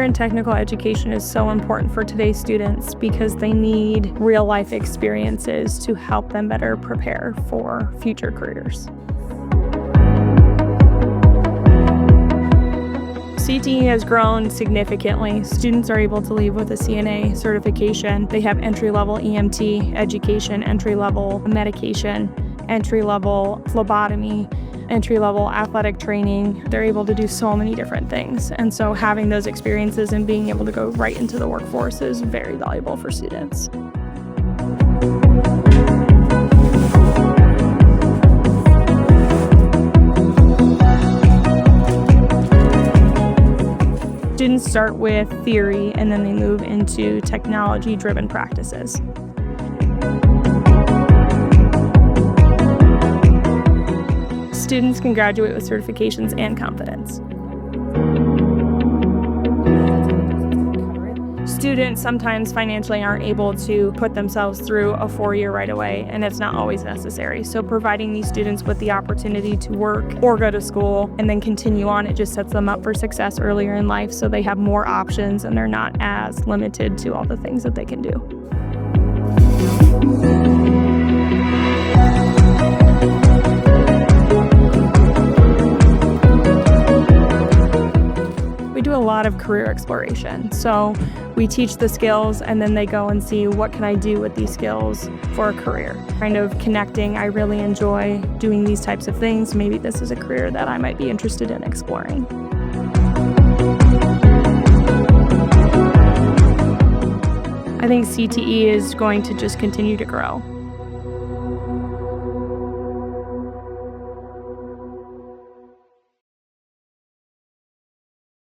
and technical education is so important for today's students because they need real-life experiences to help them better prepare for future careers. CTE has grown significantly. Students are able to leave with a CNA certification. They have entry-level EMT education, entry-level medication, entry-level phlebotomy, entry-level athletic training. They're able to do so many different things. And so having those experiences and being able to go right into the workforce is very valuable for students. Students start with theory and then they move into technology-driven practices. Students can graduate with certifications and confidence. Students sometimes financially aren't able to put themselves through a 4-year right away, and it's not always necessary. So providing these students with the opportunity to work or go to school and then continue on, it just sets them up for success earlier in life so they have more options and they're not as limited to all the things that they can do. We do a lot of career exploration. So we teach the skills and then they go and see what can I do with these skills for a career. Kind of connecting, I really enjoy doing these types of things. Maybe this is a career that I might be interested in exploring. I think CTE is going to just continue to grow.